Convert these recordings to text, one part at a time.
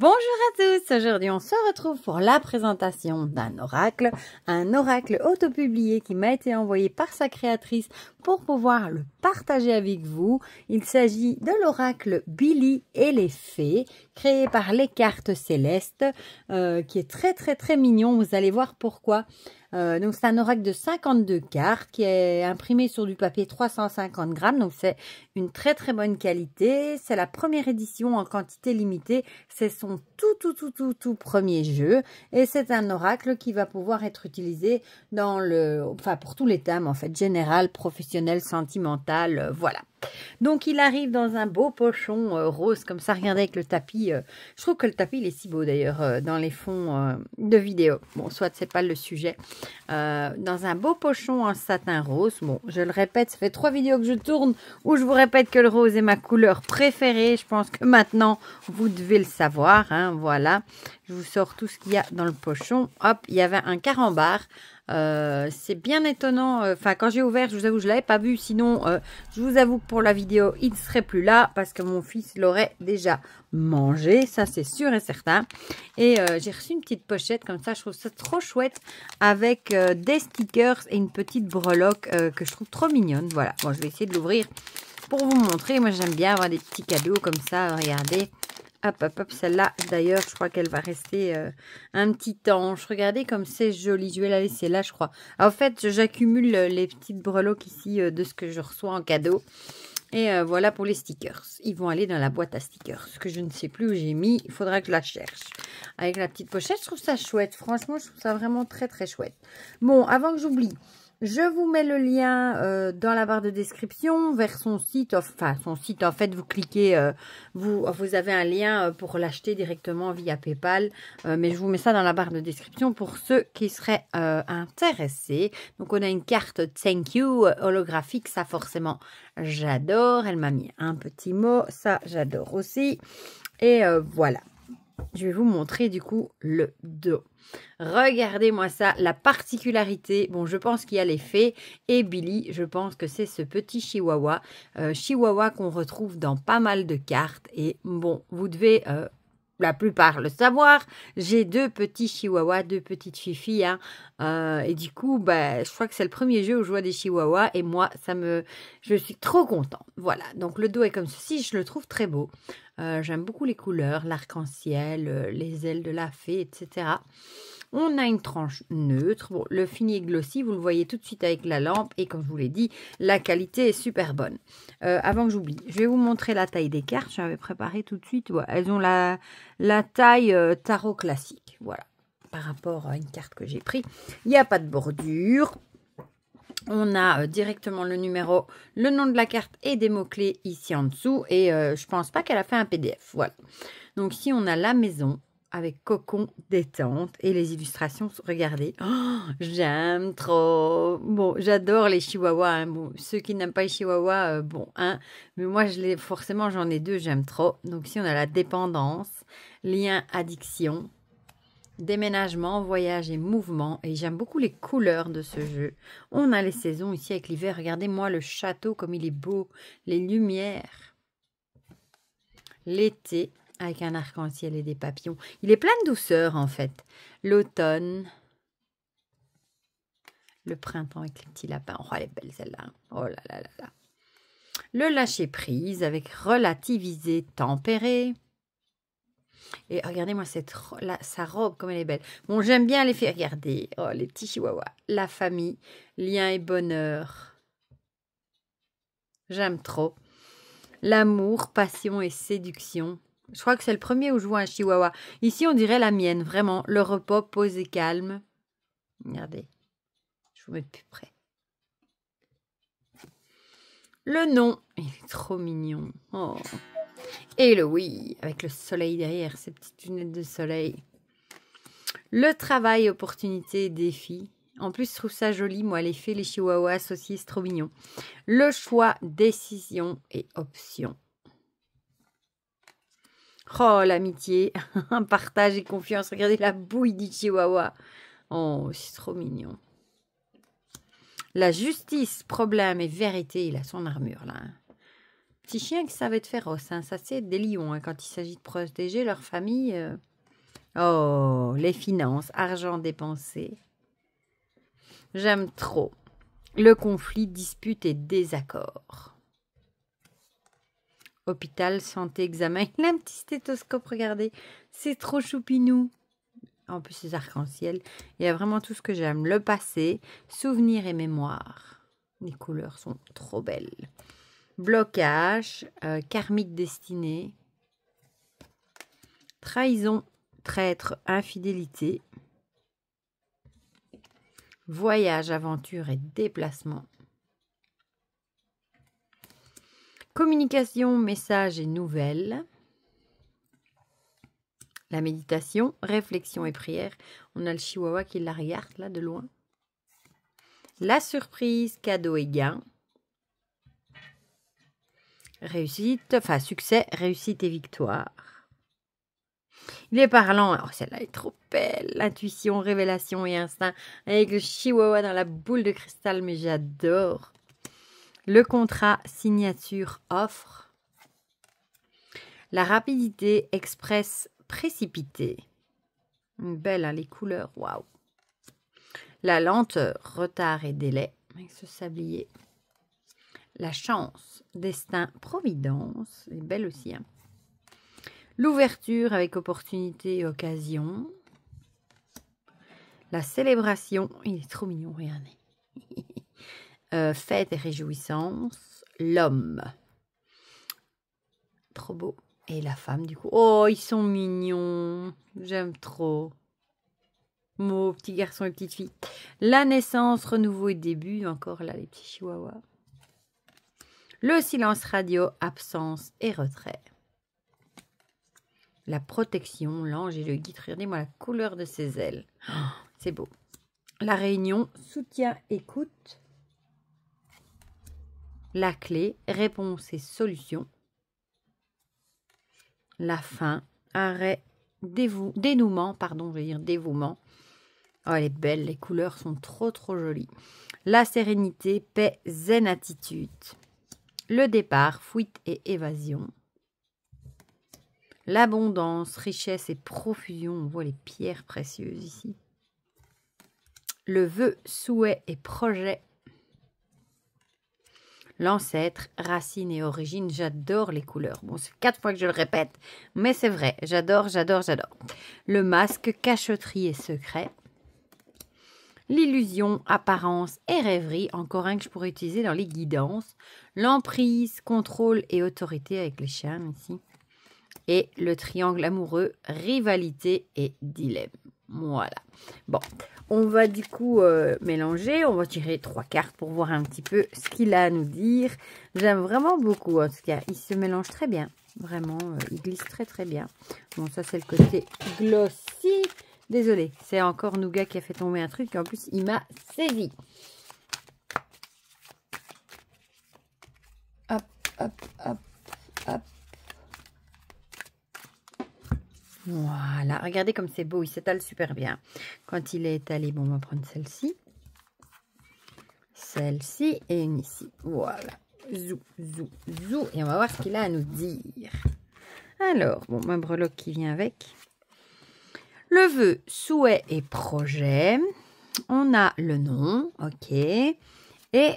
Bonjour à tous, aujourd'hui on se retrouve pour la présentation d'un oracle, un oracle auto-publié qui m'a été envoyé par sa créatrice pour pouvoir le partager avec vous. Il s'agit de l'oracle Billy et les fées, créé par les cartes célestes, qui est très mignon, vous allez voir pourquoi. Donc c'est un oracle de 52 cartes qui est imprimé sur du papier 350 grammes, donc c'est une très bonne qualité. C'est la première édition en quantité limitée, c'est son tout premier jeu et c'est un oracle qui va pouvoir être utilisé dans pour tous les thèmes en fait, général, professionnel, sentimental, voilà. Donc il arrive dans un beau pochon rose comme ça, regardez avec le tapis, je trouve que le tapis il est si beau d'ailleurs dans les fonds de vidéo, bon soit c'est pas le sujet, dans un beau pochon en satin rose. Bon, je le répète, ça fait 3 vidéos que je tourne où je vous répète que le rose est ma couleur préférée, je pense que maintenant vous devez le savoir, hein, voilà. Je vous sors tout ce qu'il y a dans le pochon. Hop, il y avait un carambar. C'est bien étonnant, enfin quand j'ai ouvert, je vous avoue, je ne l'avais pas vu, sinon je vous avoue que pour la vidéo, il ne serait plus là parce que mon fils l'aurait déjà mangé, ça c'est sûr et certain. Et j'ai reçu une petite pochette comme ça, je trouve ça trop chouette, avec des stickers et une petite breloque que je trouve trop mignonne. Voilà, bon, je vais essayer de l'ouvrir pour vous montrer. Moi j'aime bien avoir des petits cadeaux comme ça, regardez. Hop, celle-là, d'ailleurs, je crois qu'elle va rester un petit temps. Regardez comme c'est joli. Je vais la laisser là, je crois. En fait, j'accumule les petites breloques ici de ce que je reçois en cadeau. Et voilà pour les stickers. Ils vont aller dans la boîte à stickers, que je ne sais plus où j'ai mis. Il faudra que je la cherche. Avec la petite pochette, je trouve ça chouette. Franchement, je trouve ça vraiment très chouette. Bon, avant que j'oublie, je vous mets le lien dans la barre de description vers son site. Enfin, son site, en fait, vous cliquez, vous avez un lien pour l'acheter directement via PayPal. Mais je vous mets ça dans la barre de description pour ceux qui seraient intéressés. Donc, on a une carte Thank You holographique. Ça, forcément, j'adore. Elle m'a mis un petit mot. Ça, j'adore aussi. Et voilà. Je vais vous montrer du coup le dos. Regardez-moi ça, la particularité, bon je pense qu'il y a les fées et Billy, je pense que c'est ce petit chihuahua, chihuahua qu'on retrouve dans pas mal de cartes et bon, vous devez la plupart le savoir, j'ai 2 petits chihuahuas, 2 petites fifis, hein, et du coup, bah, je crois que c'est le premier jeu où je vois des chihuahuas et moi, je suis trop contente. Voilà, donc le dos est comme ceci, je le trouve très beau. J'aime beaucoup les couleurs, l'arc-en-ciel, les ailes de la fée, etc. On a une tranche neutre. Bon, le fini est glossy, vous le voyez tout de suite avec la lampe. Et comme je vous l'ai dit, la qualité est super bonne. Avant que j'oublie, je vais vous montrer la taille des cartes. J'avais préparé tout de suite. Ouais, elles ont la taille tarot classique. Voilà, par rapport à une carte que j'ai prise. Il n'y a pas de bordure. On a directement le numéro, le nom de la carte et des mots-clés ici en dessous. Et je pense pas qu'elle a fait un PDF. Voilà. Donc ici, on a la maison avec cocon, détente et les illustrations. Regardez. Oh, j'aime trop. Bon, j'adore les chihuahuas. Hein. Bon, ceux qui n'aiment pas les chihuahuas, bon, hein. Mais moi, forcément, j'en ai 2. J'aime trop. Donc ici, on a la dépendance, lien, addiction. Déménagement, voyage et mouvement. Et j'aime beaucoup les couleurs de ce jeu. On a les saisons ici avec l'hiver. Regardez-moi le château comme il est beau. Les lumières. L'été avec un arc-en-ciel et des papillons. Il est plein de douceur en fait. L'automne. Le printemps avec les petits lapins. Oh, elle est belle celle-là. Oh là là là là. Le lâcher-prise avec relativiser, tempérer. Et regardez-moi sa robe, comme elle est belle. Bon, j'aime bien les faire. Regardez. Oh, les petits chihuahuas. La famille. Lien et bonheur. J'aime trop. L'amour, passion et séduction. Je crois que c'est le premier où je vois un chihuahua. Ici, on dirait la mienne. Vraiment. Le repos, posé, calme. Regardez. Je vous mets de plus près. Le nom. Il est trop mignon. Oh. Et le oui, avec le soleil derrière, ces petites lunettes de soleil. Le travail, opportunité, défi. En plus, je trouve ça joli, moi, les fées, les chihuahuas associés, c'est trop mignon. Le choix, décision et option. Oh, l'amitié, partage et confiance. Regardez la bouille du chihuahua. Oh, c'est trop mignon. La justice, problème et vérité. Il a son armure, là. Petits chiens qui savent être féroces, hein. Ça c'est être des lions, hein, quand il s'agit de protéger leur famille. Oh, les finances, argent dépensé. J'aime trop. Le conflit, dispute et désaccord. Hôpital, santé, examen. Il a un petit stéthoscope, regardez. C'est trop choupinou. En plus, c'est arc-en-ciel. Il y a vraiment tout ce que j'aime. Le passé, souvenirs et mémoire. Les couleurs sont trop belles. Blocage, karmique destinée. Trahison, traître, infidélité. Voyage, aventure et déplacement. Communication, message et nouvelles. La méditation, réflexion et prière. On a le chihuahua qui la regarde là de loin. La surprise, cadeau et gain. Réussite, enfin succès, réussite et victoire. Il est parlant. Oh, celle-là est trop belle. Intuition, révélation et instinct. Avec le chihuahua dans la boule de cristal, mais j'adore. Le contrat, signature, offre. La rapidité, express, précipité. Belle, hein, les couleurs, waouh. La lenteur, retard et délai, avec ce sablier. La chance, destin, providence, est belle aussi. Hein. L'ouverture avec opportunité et occasion. La célébration, il est trop mignon, regardez. Fête et réjouissance. L'homme. Trop beau. Et la femme, du coup. Oh, ils sont mignons. J'aime trop. Mots, petits garçons et petites filles. La naissance, renouveau et début. Encore là, les petits chihuahuas. Le silence radio, absence et retrait. La protection, l'ange et le guide. Regardez-moi la couleur de ses ailes. Oh, c'est beau. La réunion, soutien, écoute. La clé, réponse et solution. La fin, arrêt, dénouement, pardon, je vais dire dévouement. Oh, elle est belle, les couleurs sont trop jolies. La sérénité, paix, zen attitude. Le départ, fuite et évasion. L'abondance, richesse et profusion. On voit les pierres précieuses ici. Le vœu, souhait et projet. L'ancêtre, racine et origine. J'adore les couleurs. Bon, c'est 4 fois que je le répète, mais c'est vrai. J'adore. Le masque, cachotterie et secret. L'illusion, apparence et rêverie. Encore un que je pourrais utiliser dans les guidances. L'emprise, contrôle et autorité avec les chiens ici. Et le triangle amoureux, rivalité et dilemme. Voilà. Bon, on va du coup mélanger. On va tirer 3 cartes pour voir un petit peu ce qu'il a à nous dire. J'aime vraiment beaucoup. En tout cas, il se mélange très bien. Vraiment, il glisse très bien. Bon, ça c'est le côté glossy. Désolée, c'est encore Nougat qui a fait tomber un truc. Et en plus, il m'a saisi. Hop, hop, hop, hop. Voilà, regardez comme c'est beau, il s'étale super bien. Quand il est étalé, bon, on va prendre celle-ci. Celle-ci et une ici. Voilà. Zou. Et on va voir ce qu'il a à nous dire. Alors, bon, ma breloque qui vient avec. Le vœu, souhait et projet. On a le nom, ok. Et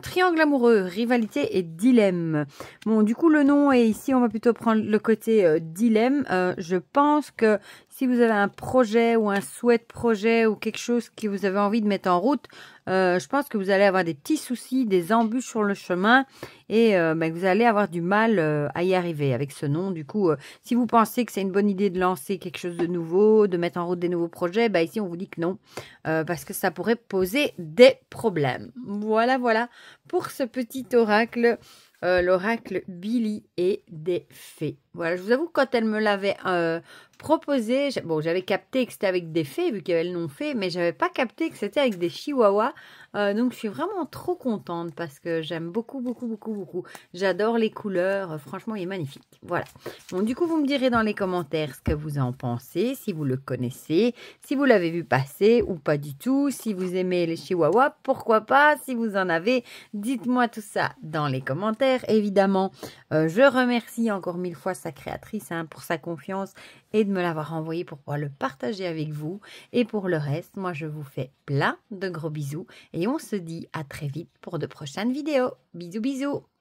triangle amoureux, rivalité et dilemme. Bon, du coup, le nom est ici, on va plutôt prendre le côté dilemme. Je pense que si vous avez un projet ou un souhait de projet ou quelque chose que vous avez envie de mettre en route, je pense que vous allez avoir des petits soucis, des embûches sur le chemin et vous allez avoir du mal à y arriver avec ce nom. Du coup, si vous pensez que c'est une bonne idée de lancer quelque chose de nouveau, de mettre en route des nouveaux projets, ici, on vous dit que non, parce que ça pourrait poser des problèmes. Voilà pour ce petit oracle, l'oracle Billy et des fées. Voilà, je vous avoue, quand elle me l'avait proposé, bon, j'avais capté que c'était avec des fées, vu qu'il y avait le nom fée, mais j'avais pas capté que c'était avec des chihuahuas. Donc, je suis vraiment trop contente parce que j'aime beaucoup, beaucoup, beaucoup, beaucoup. J'adore les couleurs. Franchement, il est magnifique. Voilà. Bon, du coup, vous me direz dans les commentaires ce que vous en pensez, si vous le connaissez, si vous l'avez vu passer ou pas du tout, si vous aimez les chihuahuas, pourquoi pas, si vous en avez, dites-moi tout ça dans les commentaires. Évidemment, je remercie encore 1000 fois sa créatrice pour sa confiance et de me l'avoir envoyé pour pouvoir le partager avec vous. Et pour le reste, moi, je vous fais plein de gros bisous et on se dit à très vite pour de prochaines vidéos. Bisous, bisous!